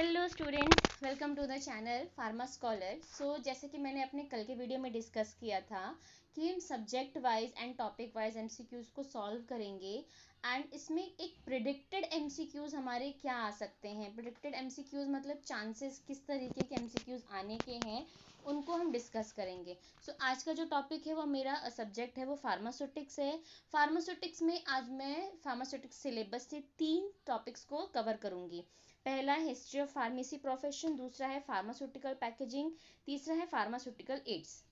Hello students, welcome to the channel pharma scholar. So जैसे कि मैंने अपने कल के वीडियो में डिस्कस किया था कि हम subject wise and topic wise MCQs को सॉल्व करेंगे एंड इसमें एक प्रिडिक्टेड एमसीक्यूज हमारे क्या आ सकते हैं। प्रिडिक्टेड एमसीक्यूज मतलब चांसेस किस तरीके के एमसीक्यूज आने के हैं, उनको हम डिस्कस करेंगे। सो आज का जो टॉपिक है वो मेरा सब्जेक्ट है वो फार्मास्यूटिक्स है। फार्मास्यूटिक्स में आज मैं फार्मास्यूटिक्स सिलेबस से 3 टॉपिक्स को कवर करूंगी। पहला है हिस्ट्री ऑफ फार्मेसी प्रोफेशन, दूसरा है फार्मास्यूटिकल पैकेजिंग, तीसरा है फार्मास्यूटिकल एड्स।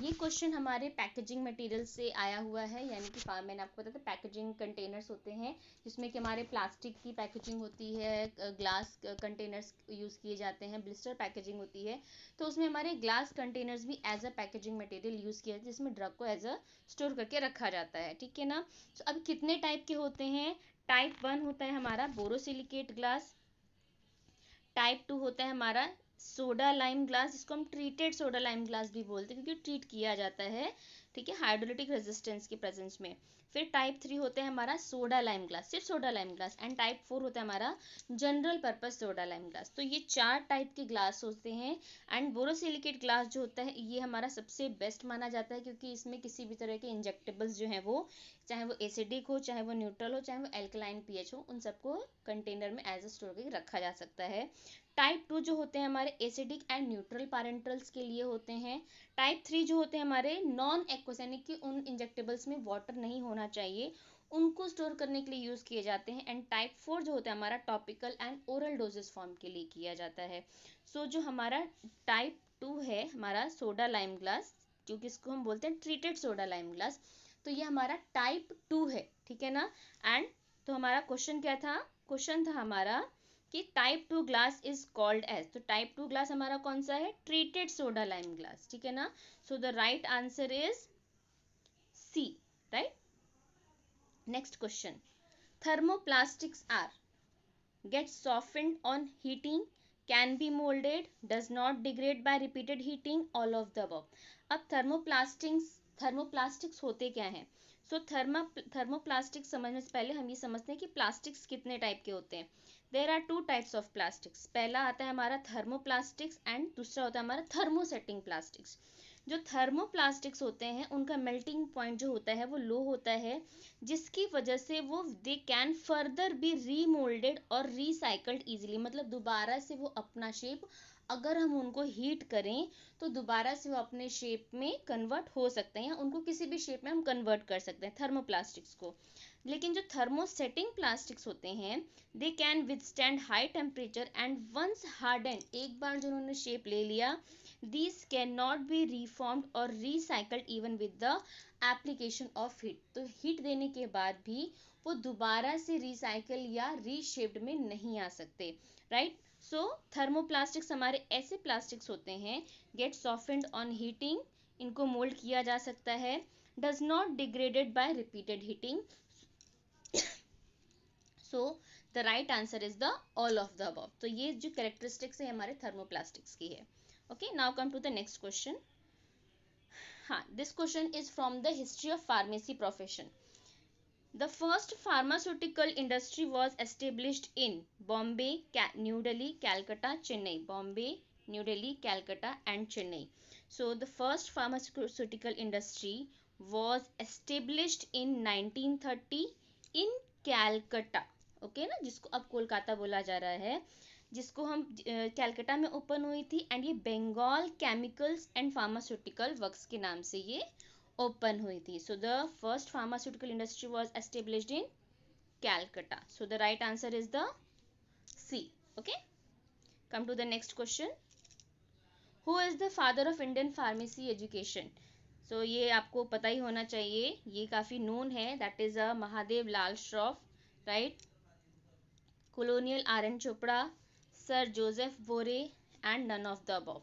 ये क्वेश्चन हमारे पैकेजिंग मटेरियल से आया हुआ है, यानी कि मैंने आपको बताया था पैकेजिंग कंटेनर्स होते हैं जिसमें कि हमारे प्लास्टिक की पैकेजिंग होती है, ग्लास कंटेनर्स यूज़ किए जाते हैं, ब्लिस्टर पैकेजिंग होती है। तो उसमें हमारे ग्लास कंटेनर्स भी as a packaging material use किया जाता है जिसमें ड्रग को एज अ स्टोर करके रखा जाता है। ठीक है ना। तो अब कितने टाइप के होते हैं? टाइप 1 होता है हमारा बोरोसिलिकेट ग्लास, टाइप 2 होता है हमारा सोडा लाइम ग्लास, जिसको हम ट्रीटेड सोडा लाइम ग्लास भी बोलते हैं क्योंकि ट्रीट किया जाता है, ठीक है, हाइड्रोलिटिक रेजिस्टेंस के प्रेजेंस में। फिर टाइप 3 होता है हमारा सोडा लाइम ग्लास, सिर्फ soda lime glass, and type 4 होता है हमारा general purpose soda lime glass. तो ये 4 टाइप के ग्लास होते हैं। एंड बोरोसिलिकेट ग्लास जो होता है ये हमारा सबसे बेस्ट माना जाता है क्योंकि इसमें किसी भी तरह के इंजेक्टेबल्स जो हैं वो, चाहे वो एसिडिक हो, चाहे वो न्यूट्रल हो, चाहे वो एल्कलाइन पीएच हो, उन सबको कंटेनर में एज अ स्टोर करके रखा जा सकता है। टाइप 2 जो होते हैं हमारे एसिडिक एंड न्यूट्रल पैरेंटल्स के लिए होते हैं। टाइप 3 जो होते हैं हमारे नॉन एक्वस, यानी कि उन इंजेक्टेबल्स में वाटर नहीं होना चाहिए, उनको स्टोर करने के लिए यूज़ किए जाते हैं। एंड टाइप 4 जो होता है हमारा topical and oral doses form के लिए किया जाता है। सो जो हमारा टाइप 2 है हमारा सोडा लाइम ग्लास, क्योंकि इसको हम बोलते हैं ट्रीटेड सोडा लाइम ग्लास, तो ये हमारा टाइप 2 है। ठीक है ना। एंड तो हमारा क्वेश्चन क्या था? क्वेश्चन था हमारा कि type 2 glass is called as, तो टाइप 2 ग्लास हमारा कौन सा है? Treated soda lime glass. ठीक है ना। So the right answer is C, right. Next question, thermoplastics are get softened on heating, can be molded, does not degrade by repeated heating, all of the above। अब thermoplastics होते क्या हैं? सो thermoplastics समझने से पहले हम ये समझते हैं कि प्लास्टिक्स कितने टाइप के होते हैं। There are 2 types of plastics. पहला आता है हमारा थर्मोप्लास्टिक्स एंड दूसरा होता है हमारा थर्मोसेटिंग प्लास्टिक्स। जो थर्मोप्लास्टिक्स होते हैं उनका मेल्टिंग पॉइंट जो होता है वो लो होता है, जिसकी वजह से वो they can further be remoulded और रिसाइकल्ड इजीली, मतलब दोबारा से वो अपना शेप, अगर हम उनको हीट करें तो दोबारा से वो अपने शेप में कन्वर्ट हो सकते हैं, या उनको किसी भी शेप में हम कन्वर्ट कर सकते हैं थर्मोप्लास्टिक्स को। लेकिन जो थर्मोसेटिंग प्लास्टिक्स होते हैं they can withstand high temperature and once harden, एक बार जो उन्होंने शेप ले लिया, these cannot be reformed or recycled even with the application of heat। तो हीट देने के बाद भी वो दोबारा से रिसाइकल या रीशेप्ड में नहीं आ सकते, राइट। सो थर्मोप्लास्टिक्स हमारे ऐसे प्लास्टिक्स होते हैं गेट सॉफ्टेंड ऑन हीटिंग, इनको मोल्ड किया जा सकता है, does not degraded by repeated heating. So the right answer is the all of the above. तो ये जो कैरेक्टरिस्टिक्स है हमारे थर्मोप्लास्टिक्स की है। Okay, now come to the next question. This question is from the history of pharmacy profession. The first pharmaceutical industry was established in Bombay, New Delhi, Calcutta, Chennai. Bombay, New Delhi, Calcutta and Chennai. So the first pharmaceutical industry was established in 1930 in Calcutta. Okay ना, जिसको अब कोलकाता बोला जा रहा है, जिसको हम कैलकाटा में ओपन हुई थी, एंड ये Bengal chemicals and pharmaceutical works के नाम से ये ओपन हुई थी। So the first pharmaceutical industry was established in Calcutta. So the right answer is the C. Okay, come to the next question, who is the father of Indian pharmacy education? So ये आपको पता ही होना चाहिए, ये काफ़ी known है, that is a Mahadev Lal Shroff, right. colonial R.N. Chopra, sir Joseph Bhore and none of the above.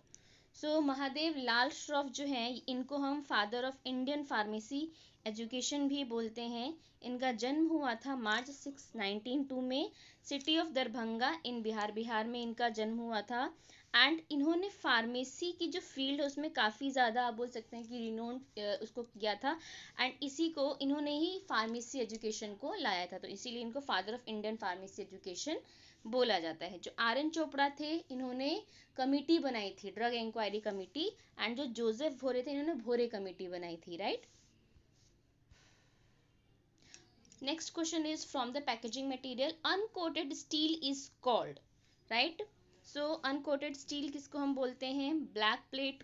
So Mahadev Lal Shroff जो हैं इनको हम father of Indian pharmacy education भी बोलते हैं। इनका जन्म हुआ था मार्च 6, 1902 में, सिटी ऑफ दरभंगा इन बिहार, बिहार में इनका जन्म हुआ था। एंड इन्होंने फार्मेसी की जो फील्ड है उसमें काफ़ी ज़्यादा आप बोल सकते हैं कि रिनोन्ड उसको किया था, एंड इसी को इन्होंने ही फार्मेसी एजुकेशन को लाया था, तो इसीलिए इनको father of Indian pharmacy education बोला जाता है। जो आर एन चोपड़ा थे, इन्होंने कमिटी बनाई थी, ड्रग इंक्वायरी कमिटी, एंड जो जोसेफ भोरे थे, इन्होंने भोरे कमिटी बनाई थी, right. Next question is from the packaging material uncoated steel is called, right. So uncoated steel किसको हम बोलते हैं? ब्लैक प्लेट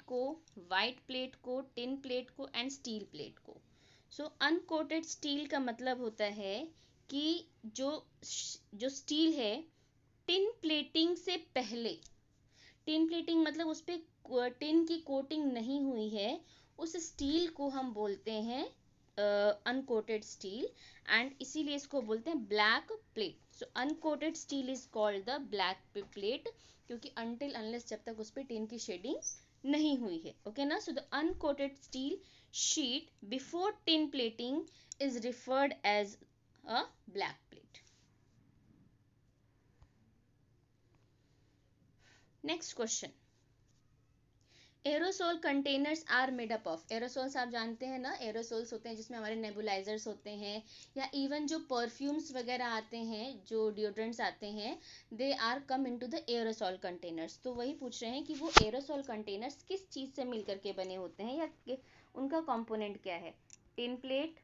को, वाइट प्लेट को, टिन प्लेट को एंड स्टील प्लेट को। सो अनकोटेड स्टील का मतलब होता है कि जो जो स्टील है, टिन प्लेटिंग से पहले, टिन प्लेटिंग मतलब उस पर टिन की कोटिंग नहीं हुई है, उस स्टील को हम बोलते हैं अनकोटेड स्टील, एंड इसीलिए इसको बोलते हैं black plate. So uncoated steel is called the black plate, क्योंकि अनटिल अनलेस जब तक उस पर टिन की शेडिंग नहीं हुई है, ओके ना। So the uncoated steel sheet before tin plating is referred as a black plate. Next question, aerosol containers are made up of. Aerosols आप जानते हैं ना, एरोसोल्स होते हैं जिसमें हमारे नेबुलाइजर्स होते हैं, या इवन जो परफ्यूम्स वगैरह आते हैं, जो डिओड्रेंट्स आते हैं, they are come into the aerosol containers. तो वही पूछ रहे हैं कि वो एरोसोल कंटेनर्स किस चीज़ से मिल करके बने होते हैं, या उनका कंपोनेंट क्या है? Tin plate,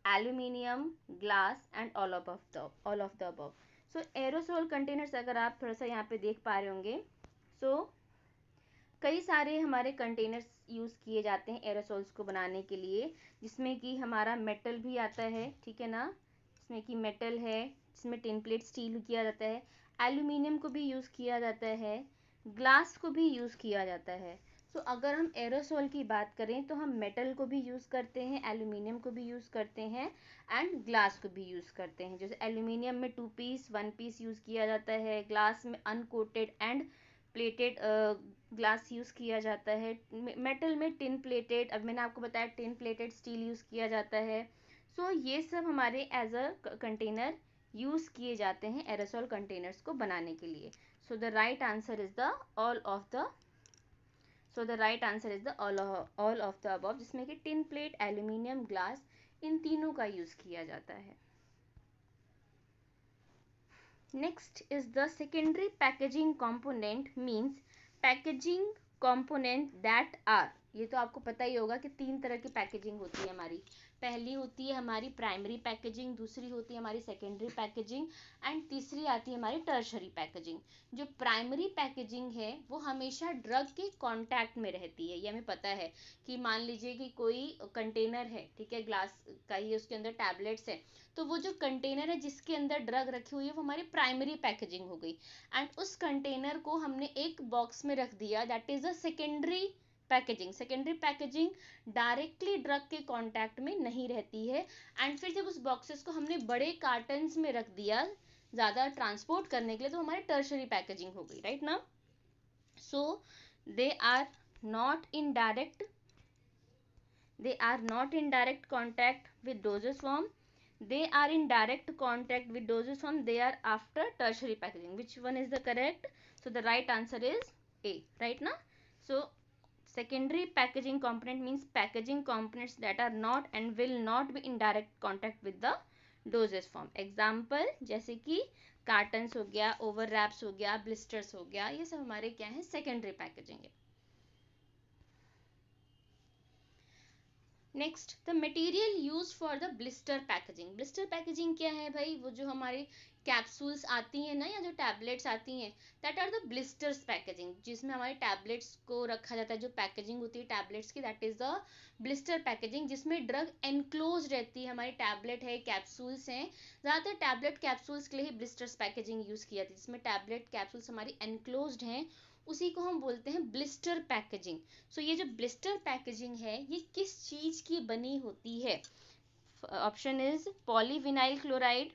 aluminium, glass and all of the above. So aerosol containers अगर आप थोड़ा सा यहाँ पे देख पा रहे होंगे, सो कई सारे हमारे कंटेनर्स यूज़ किए जाते हैं एरोसोल्स को बनाने के लिए, जिसमें कि हमारा मेटल भी आता है, ठीक है ना, जिसमें कि मेटल है, जिसमें टिन प्लेट स्टील किया जाता है, एल्यूमिनियम को भी यूज़ किया जाता है, ग्लास को भी यूज़ किया जाता है। सो अगर हम एरोसोल की बात करें तो हम मेटल को भी यूज़ करते हैं, एल्यूमिनियम को भी यूज़ करते हैं एंड ग्लास को भी यूज़ करते हैं। जैसे एल्यूमिनियम में 2 पीस 1 पीस यूज़ किया जाता है, ग्लास में uncoated and plated glass use किया जाता है, मेटल में टिन प्लेटेड, अब मैंने आपको बताया टिन प्लेटेड स्टील यूज़ किया जाता है। सो ये सब हमारे एज अ कंटेनर यूज़ किए जाते हैं एरोसोल कंटेनर्स को बनाने के लिए। So the right answer is the all of the all of the above, जिसमें कि टिन प्लेट, एल्यूमिनियम, ग्लास, इन तीनों का यूज़ किया जाता है। Next is the secondary packaging component means packaging component that are, ये तो आपको पता ही होगा कि 3 तरह की पैकेजिंग होती है हमारी। पहली होती है हमारी प्राइमरी पैकेजिंग, दूसरी होती है हमारी सेकेंडरी पैकेजिंग, एंड तीसरी आती है हमारी टर्शरी पैकेजिंग। जो प्राइमरी पैकेजिंग है वो हमेशा ड्रग के कांटेक्ट में रहती है। ये हमें पता है कि मान लीजिए कि कोई कंटेनर है, ठीक है, ग्लास का ही, उसके अंदर टैबलेट्स है, तो वो जो कंटेनर है जिसके अंदर ड्रग रखी हुई है वो हमारी प्राइमरी पैकेजिंग हो गई, एंड उस कंटेनर को हमने एक बॉक्स में रख दिया, that is a secondary packaging. Secondary packaging directly drug के कांटेक्ट में नहीं रहती है, एंड फिर जब उस बॉक्सेस को हमने बड़े कार्टन्स में रख दिया ज़्यादा ट्रांसपोर्ट करने के लिए, तो हमारी टर्शरी पैकेजिंग हो गई, राइट ना। So they are not in direct contact with dosage form. They are in direct contact with dosage form. They are after tertiary packaging. Which one is the correct? So the right answer is A, right na. So secondary packaging component means packaging components that are not and will not be in direct contact with the dosage form. Example जैसे कि cottons हो गया, over raps हो गया, blisters हो गया, ये सब हमारे क्या है? सेकेंडरी पैकेजिंग है। Next, the material use for the blister packaging. Blister packaging क्या है भाई? वो जो हमारी कैप्सूल्स आती हैं ना, या जो टैबलेट्स आती हैं, that are the blisters packaging, जिसमें हमारे टैबलेट्स को रखा जाता है, जो पैकेजिंग होती है टैबलेट्स की, that is the blister packaging, जिसमें ड्रग एनक्लोज रहती है, हमारी टैबलेट है, कैप्सूल्स हैं। ज़्यादातर टैबलेट कैप्सूल्स के लिए ही ब्लिस्टर्स पैकेजिंग यूज़ की जाती है, जिसमें टैबलेट कैप्सूल्स हमारी एनक्लोज्ड हैं, उसी को हम बोलते हैं ब्लिस्टर पैकेजिंग। सो ये जो ब्लिस्टर पैकेजिंग है, ये किस चीज़ की बनी होती है? Option is polyvinyl chloride,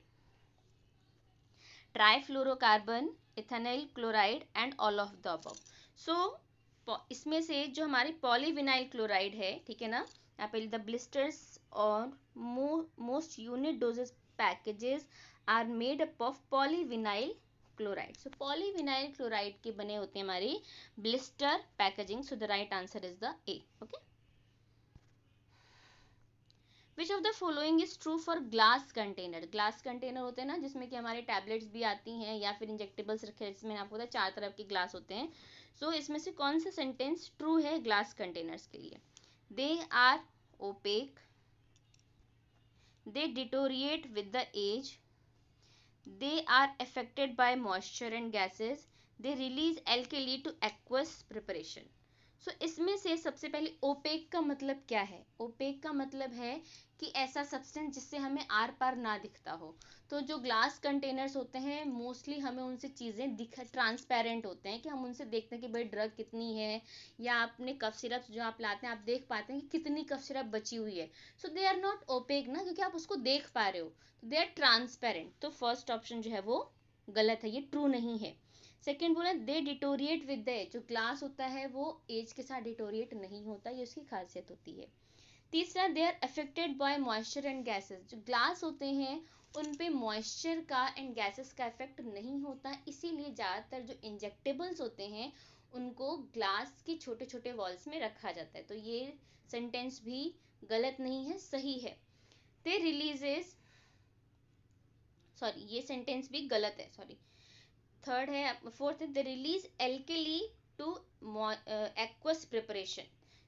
trifluorocarbon, ethanol chloride and all of the above. So इसमें से जो हमारी पॉलीविनाइल क्लोराइड है, ठीक है ना, यहाँ पे द ब्लिस्टर्स और most unit doses packages are made up of polyvinyl chloride. So polyvinyl chloride के बने होते हैं हमारी blister packaging. So the right answer is the A, okay. Which of the following is true for glass container. Glass container होते हैं ना जिसमें कि हमारे टैबलेट्स भी आती हैं या फिर इंजेक्टेबल्स रखे हैं, जिसमें आपको पता है चार तरफ के ग्लास होते हैं। सो इसमें से कौन सा सेंटेंस ट्रू है ग्लास कंटेनर्स के लिए? They are opaque, they deteriorate with the age, they are affected by moisture and gases, they release alkali to aqueous preparation। सो इसमें से सबसे पहले ओपेक का मतलब क्या है? ओपेक का मतलब है कि ऐसा सब्सटेंस जिससे हमें आर पार ना दिखता हो। तो जो ग्लास कंटेनर्स होते हैं मोस्टली हमें उनसे चीज़ें दिख ट्रांसपेरेंट होते हैं कि हम उनसे देखते हैं कि भाई ड्रग कितनी है, या आपने कफ सिरप जो आप लाते हैं आप देख पाते हैं कि कितनी कफ सिरप बची हुई है। सो दे आर नॉट ओपेक ना, क्योंकि आप उसको देख पा रहे हो, तो दे आर ट्रांसपेरेंट। तो फर्स्ट ऑप्शन जो है वो गलत है, ये ट्रू नहीं है। सेकेंड बोला दे डिटोरिएट विद द एज, जो ग्लास होता है वो एज के साथ डिटोरिएट नहीं होता, ये उसकी खासियत होती है। तीसरा they are affected by moisture and gases, जो ग्लास होते हैं उन पे मॉइस्चर का एंड गैसेस का इफेक्ट नहीं होता, इसीलिए ज़्यादातर जो इंजेक्टेबल्स होते हैं उनको ग्लास के छोटे छोटे वॉल्स में रखा जाता है। तो ये सेंटेंस भी गलत नहीं है, सही है। दे रिलीजेस, सॉरी ये सेंटेंस भी गलत है, सॉरी। थर्ड है, फोर्थ है, the release alkali two aqueous preparation.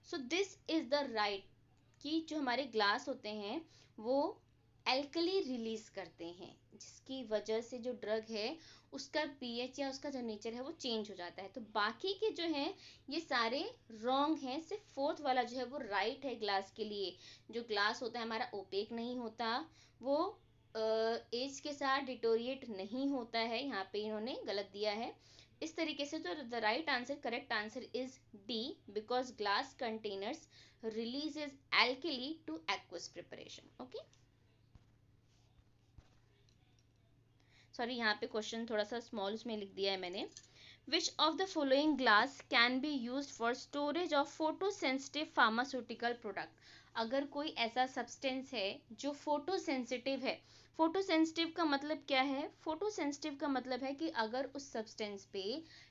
So this is the right, कि जो हमारे ग्लास होते हैं वो एल्कली रिलीज करते हैं, जिसकी वजह से जो ड्रग है उसका पीएच या उसका जो नेचर है वो चेंज हो जाता है। तो बाकी के जो हैं ये सारे रॉन्ग हैं, सिर्फ फोर्थ वाला जो है वो राइट है ग्लास के लिए। जो ग्लास होता है हमारा ओपेक नहीं होता, वो एज के साथ डिटोरिएट नहीं होता है, यहाँ पे इन्होंने गलत दिया है। इस तरीके से जो the right answer, correct answer is D, because glass containers releases alkali to aqueous preparation। Okay, sorry यहाँ पे क्वेश्चन थोड़ा सा स्मॉल उसमें लिख दिया है मैंने। विच of the following glass can be use for storage of photo sensitive pharmaceutical product? अगर कोई ऐसा सब्सटेंस है जो फोटो सेंसिटिव है, फोटो सेंसिटिव का मतलब क्या है? फोटो सेंसिटिव का मतलब है कि अगर उस सब्सटेंस पे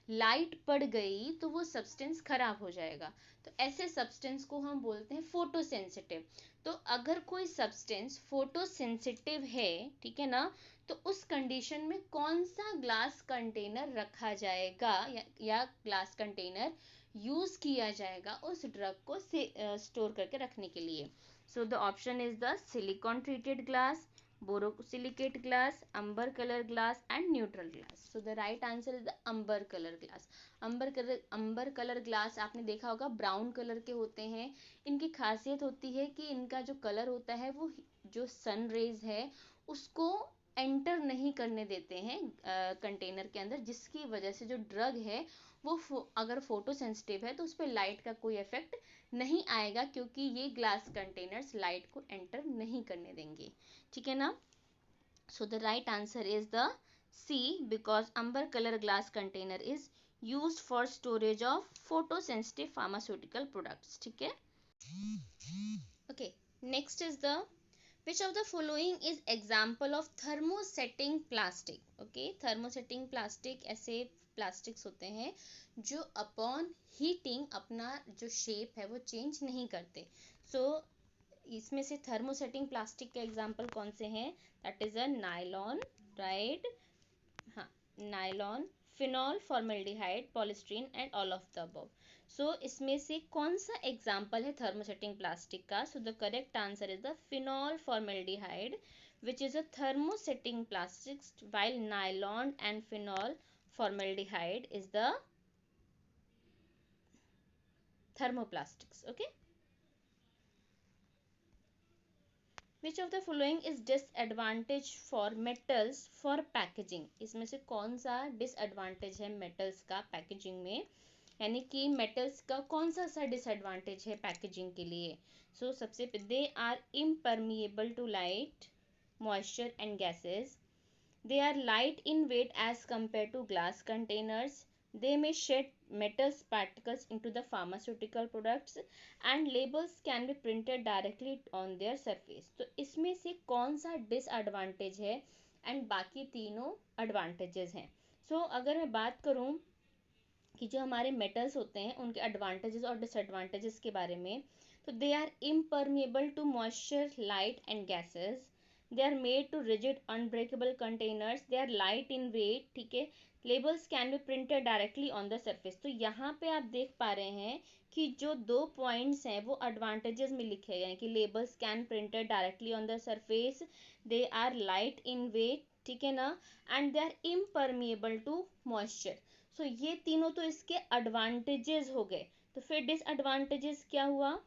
लाइट पड़ गई तो वो सब्सटेंस खराब हो जाएगा, तो ऐसे सब्सटेंस को हम बोलते हैं फोटो सेंसिटिव। तो अगर कोई सब्सटेंस फोटो सेंसिटिव है, ठीक है ना, तो उस कंडीशन में कौन सा ग्लास कंटेनर रखा जाएगा या ग्लास कंटेनर यूज किया जाएगा उस ड्रग को स्टोर करके रखने के लिए? So the option is the silicone treated glass, borosilicate glass, amber colour glass and neutral glass. So the right answer is the amber colour glass. Amber colour glass आपने देखा होगा ब्राउन कलर के होते हैं। इनकी खासियत होती है कि इनका जो कलर होता है वो जो सन रेज है उसको एंटर नहीं करने देते हैं कंटेनर के अंदर, जिसकी वजह से जो ड्रग है वो अगर फोटो सेंसिटिव है तो उस पर लाइट का कोई इफेक्ट नहीं आएगा, क्योंकि ये ग्लास कंटेनर्स लाइट को एंटर नहीं करने देंगे, ठीक है ना। So the right answer is the C, because amber colour glass container is used for storage of photo sensitive pharmaceutical products, ठीक है। Okay, next is the which of the following is example of thermosetting plastic? okay, thermosetting plastic ऐसे plastics होते हैं जो upon heating अपना जो shape है वो चेंज नहीं करते। सो इसमें से थर्मोसेटिंग प्लास्टिक के एग्जांपल कौन से हैं? That is a nylon, right, हाँ, nylon, phenol formaldehyde, polystyrene and all of the above. So इसमें से कौन सा एग्जाम्पल है थर्मोसेटिंग प्लास्टिक का? So the correct answer is the phenol formaldehyde, which is a thermosetting plastics, while nylon and phenol formaldehyde is the thermoplastics। okay, which of the following is disadvantage for metals for packaging? इसमें से कौन सा disadvantage है metals का packaging में, यानी कि metals का कौन सा डिसएडवांटेज है पैकेजिंग के लिए? सो सबसे they are impermeable to light, moisture and gases, they are light in weight as compared to glass containers, they may shed metals particles into the pharmaceutical products and labels can be printed directly on their surface। तो इसमें से कौन सा disadvantage है and बाकी तीनों advantages हैं? सो अगर मैं बात करूं कि जो हमारे मेटल्स होते हैं उनके एडवांटेजेस और डिसएडवांटेजेस के बारे में, तो they are impermeable to moisture, light and gases, they are made to rigid unbreakable containers, they are light in weight, ठीक है, labels can be printed directly on the surface. तो यहाँ पे आप देख पा रहे हैं कि जो दो पॉइंट्स हैं वो एडवांटेजेस में लिखे गए हैं कि labels can printed directly on the surface, they are light in weight, ठीक है ना, and they are impermeable to moisture. So ये तीनों तो इसके एडवांटेजेस हो गए। तो फिर डिसएडवांटेजेस क्या हुआ?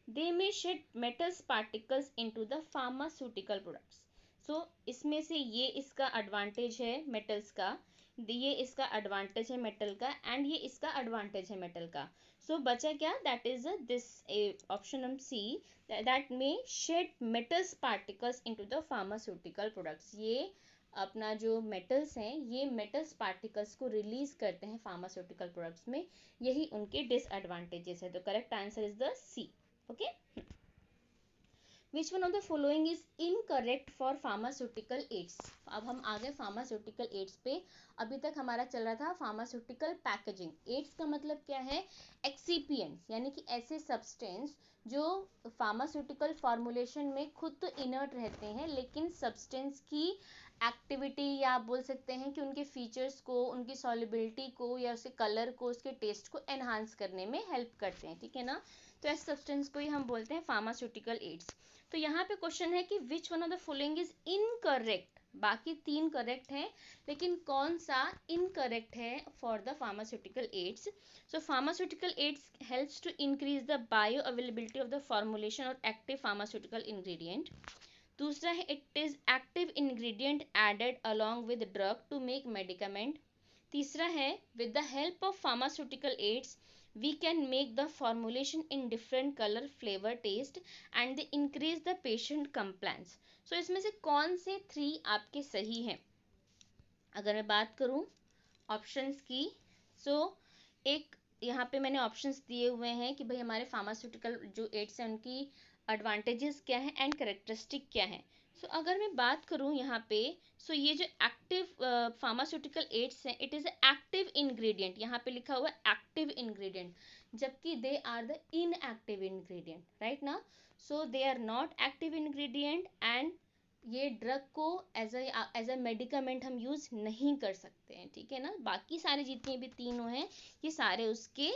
They may shed metals particles into the pharmaceutical products. So इसमें से ये इसका एडवांटेज है मेटल्स का, ये इसका एडवांटेज है मेटल का, एंड ये इसका एडवांटेज है मेटल का। सो बचा क्या? That is this option number C, that may shed metals particles into the pharmaceutical products. ये अपना जो मेटल्स हैं ये मेटल्स पार्टिकल्स को रिलीज करते हैं फार्मास्यूटिकल प्रोडक्ट्स में, यही उनके डिसएडवांटेजेस है। तो correct answer is the C. Okay, which one of the following is incorrect for pharmaceutical aids? अब हम आ गए फार्मास्यूटिकल एड्स पे। अभी तक हमारा चल रहा था फार्मास्यूटिकल पैकेजिंग। एड्स का मतलब क्या है? एक्सीपियंट्स, यानी कि ऐसे सब्सटेंस जो फार्मास्यूटिकल फॉर्मुलेशन में खुद तो इनर्ट रहते हैं लेकिन सब्सटेंस की एक्टिविटी या आप बोल सकते हैं कि उनके फीचर्स को, उनकी सॉल्युबिलिटी को या उसके कलर को, उसके टेस्ट को एनहांस करने में हेल्प करते हैं, ठीक है ना। तो ऐसे सब्सटेंस को ही हम बोलते हैं फार्मास्यूटिकल एड्स। तो यहाँ पे क्वेश्चन है कि which one of the following is incorrect. बाकी तीन करेक्ट हैं लेकिन कौन सा इनकरेक्ट है for the pharmaceutical aids? So pharmaceutical aids helps to increase the bio availability of the formulation और एक्टिव फार्मास्यूटिकल इंग्रेडिएंट। दूसरा है it is active ingredient added along with drug to make medicament. तीसरा है with the help of pharmaceutical aids we can make the formulation in different color, flavor, taste and they increase the patient compliance. So इसमें से कौन से 3 आपके सही हैं? अगर मैं बात करूं ऑप्शंस की, सो एक यहाँ पे मैंने ऑप्शंस दिए हुए हैं कि भाई हमारे फार्मास्यूटिकल जो एड्स हैं उनकी एडवांटेजेस क्या हैं एंड करेक्टरिस्टिक क्या हैं। सो अगर मैं बात करूँ यहाँ पे, सो ये जो एक्टिव फार्मास्यूटिकल एड्स हैं इट इज़ एक्टिव इंग्रेडिएंट, यहाँ पे लिखा हुआ है एक्टिव इंग्रेडिएंट, जबकि they are the inactive ingredient, right ना। So they are not active ingredient and ये ड्रग को एज अ मेडिकामेंट हम यूज़ नहीं कर सकते हैं, ठीक है ना। बाकी सारे जितने भी तीनों हैं ये सारे उसके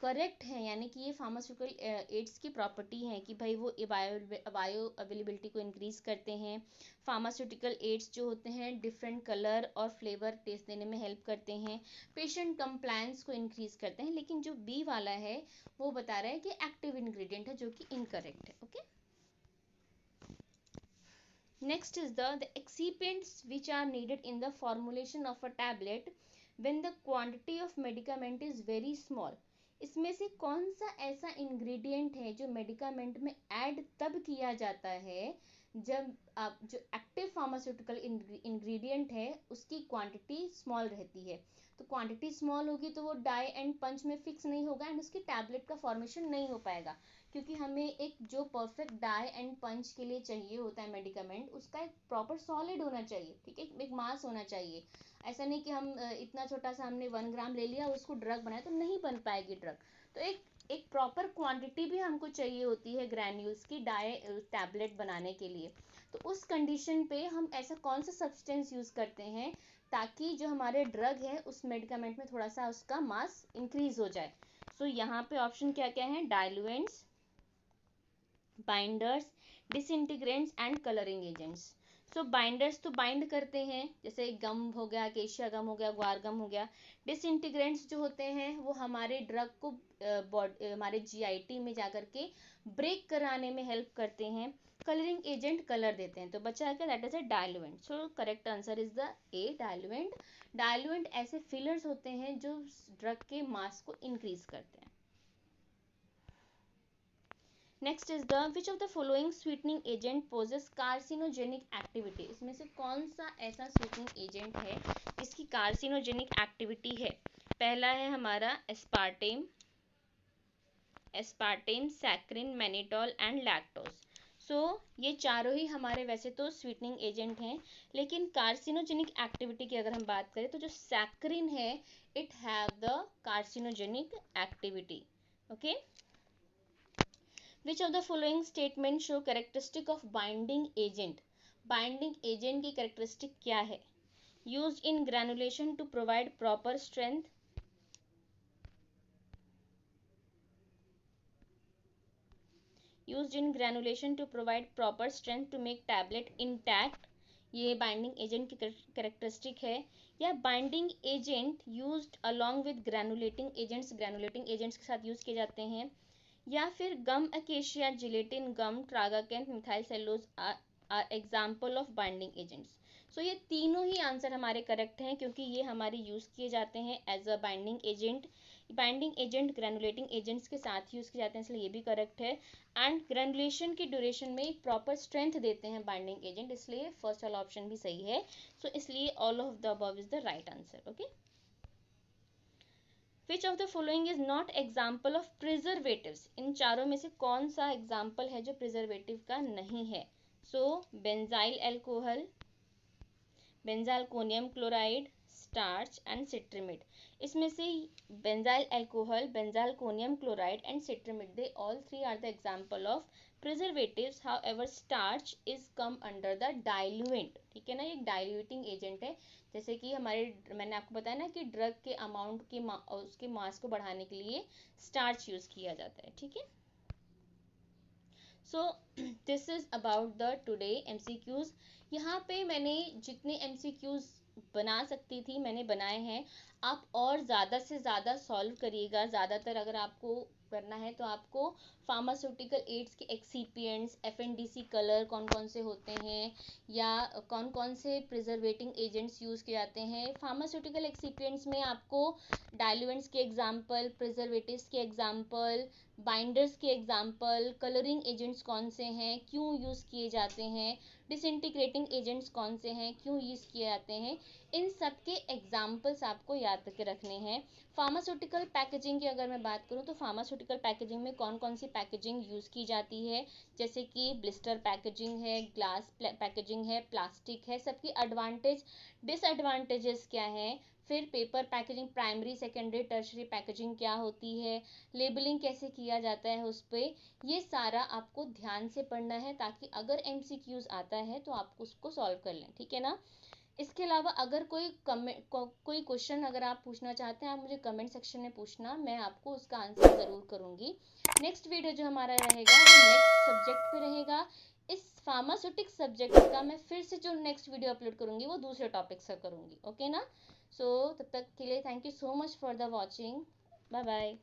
करेक्ट हैं, यानी कि ये फार्मास्यूटिकल एड्स की प्रॉपर्टी है कि भाई वो बायो अवेलेबिलिटी को इंक्रीज करते हैं। फार्मास्यूटिकल एड्स जो होते हैं डिफरेंट कलर और फ्लेवर टेस्ट देने में हेल्प करते हैं, पेशेंट कंप्लायंस को इंक्रीज करते हैं। लेकिन जो बी वाला है वो बता रहा है कि एक्टिव इंग्रेडिएंट है, जो कि इनकरेक्ट है। Okay, next is the excipients which are needed in the formulation of a tablet when the quantity of medicament is very small. इसमें से कौन सा ऐसा इंग्रेडिएंट है जो मेडिकामेंट में ऐड तब किया जाता है जब आप जो एक्टिव फार्मास्यूटिकल इंग्रेडिएंट है उसकी क्वांटिटी स्मॉल रहती है। तो क्वांटिटी स्मॉल होगी तो वो डाई एंड पंच में फिक्स नहीं होगा एंड उसकी टैबलेट का फॉर्मेशन नहीं हो पाएगा, क्योंकि हमें एक जो परफेक्ट डाई एंड पंच के लिए चाहिए होता है मेडिकामेंट, उसका एक प्रॉपर सॉलिड होना चाहिए, ठीक है, एक मास होना चाहिए। ऐसा नहीं कि हम इतना छोटा सा हमने 1 ग्राम ले लिया उसको ड्रग बनाया तो नहीं बन पाएगी ड्रग। तो एक प्रॉपर क्वांटिटी भी हमको चाहिए होती है ग्रैन्यूल्स की डाई टैबलेट बनाने के लिए। तो उस कंडीशन पे हम ऐसा कौन सा सब्सटेंस यूज करते हैं ताकि जो हमारे ड्रग है उस मेडिकामेंट में थोड़ा सा उसका मास इंक्रीज हो जाए। सो यहाँ पे ऑप्शन क्या क्या है? Diluents, binders, disintegrants and colouring agents. So binders तो बाइंड करते हैं, जैसे गम हो गया, अकेशिया गम हो गया, ग्वार गम हो गया। डिसइंटीग्रेंट्स जो होते हैं वो हमारे ड्रग को हमारे जीआईटी में जाकर के ब्रेक कराने में हेल्प करते हैं। कलरिंग एजेंट कलर देते हैं। तो बचा क्या? That is a diluent. So correct answer is the A, diluent. Diluent ऐसे फिलर्स होते हैं जो ड्रग के मास को इंक्रीज करते हैं। Next is the which of the following sweetening agent poses carcinogenic activity. इसमें से कौन सा ऐसा स्वीटनिंग एजेंट है जिसकी कार्सिनोजेनिक एक्टिविटी है? पहला है हमारा aspartame, saccharin, mannitol and lactose. So ये चारों ही हमारे वैसे तो स्वीटनिंग एजेंट हैं, लेकिन कार्सिनोजेनिक एक्टिविटी की अगर हम बात करें तो जो सैक्रिन है it have the carcinogenic activity. Okay, which of the following statement show characteristic of binding agent? Binding agent की कैरेक्टरिस्टिक क्या है? Used in granulation to provide proper strength, used in granulation to provide proper strength to make tablet intact, ये binding agent की characteristic है। या binding agent used along with granulating agents के साथ use किए जाते हैं। या फिर gum acacia, gelatin, gum, tragacanth, methyl cellulose are example of binding agents. So ये तीनों ही आंसर हमारे करेक्ट हैं, क्योंकि ये हमारे यूज किए जाते हैं as a binding agent. Binding agent granulating agents के साथ यूज किए जाते हैं, इसलिए ये भी करेक्ट है। एंड ग्रेनुलेशन की ड्यूरेशन में एक प्रॉपर स्ट्रेंथ देते हैं बाइंडिंग एजेंट, इसलिए फर्स्ट वाला ऑप्शन भी सही है। सो इसलिए all of the above is the right answer. Okay, which of the following is not example of preservatives? इन चारों में से कौन सा एग्जाम्पल है जो प्रिजर्वेटिव का नहीं है? So benzyl alcohol, benzalkonium chloride, starch and cetrimide. इसमें से benzyl alcohol, benzalkonium chloride and cetrimide, they all three are the example of preservatives. However starch is come under the diluent, ठीक है ना, ये एक डाइल्यूटिंग एजेंट है। जैसे कि मैंने आपको बताया ना कि ड्रग के अमाउंट के उसके मास को बढ़ाने के लिए स्टार्च यूज किया जाता है, ठीक है। So this is about the today MCQs. यहाँ पे मैंने जितने एमसीक्यूज बना सकती थी मैंने बनाए हैं। आप और ज़्यादा से ज़्यादा सॉल्व करिएगा। ज़्यादातर अगर आपको करना है तो आपको फार्मास्यूटिकल एड्स के एक्सीपिएंट्स, एफएनडीसी कलर कौन कौन से होते हैं, या कौन कौन से प्रिजर्वेटिंग एजेंट्स यूज़ किए जाते हैं। फार्मास्यूटिकल एक्सीपिएंट्स में आपको डाइल्यूएंट्स के एग्जाम्पल, प्रिजर्वेटिव्स के एग्जाम्पल, बाइंडर्स के एग्जाम्पल, कलरिंग एजेंट्स कौन से हैं, क्यों यूज़ किए जाते हैं, डिसइंटीग्रेटिंग एजेंट्स कौन से हैं, क्यों यूज़ किए जाते हैं, इन सब के एग्जाम्पल्स आपको याद करके रखने हैं। फार्मास्यूटिकल पैकेजिंग की अगर मैं बात करूँ तो फार्मास्यूटिकल पैकेजिंग में कौन कौन सी पैकेजिंग यूज़ की जाती है, जैसे कि ब्लिस्टर पैकेजिंग है, ग्लास पैकेजिंग है, प्लास्टिक है, सबकी एडवांटेज डिसएडवांटेजेस क्या हैं। फिर paper packaging, primary secondary tertiary packaging क्या होती है, लेबलिंग कैसे किया जाता है उस पर, ये सारा आपको ध्यान से पढ़ना है, ताकि अगर एमसीक्यूज आता है तो आप उसको सॉल्व कर लें, ठीक है ना। इसके अलावा अगर कोई क्वेश्चन अगर आप पूछना चाहते हैं, आप मुझे कमेंट सेक्शन में पूछना, मैं आपको उसका आंसर ज़रूर करूँगी। नेक्स्ट वीडियो जो हमारा रहेगा वो नेक्स्ट सब्जेक्ट पे रहेगा। इस फार्मास्यूटिक सब्जेक्ट का मैं फिर से जो नेक्स्ट वीडियो अपलोड करूँगी वो दूसरे टॉपिक से करूँगी, ओके ना। सो तब तक के लिए thank you so much for the watching, bye bye.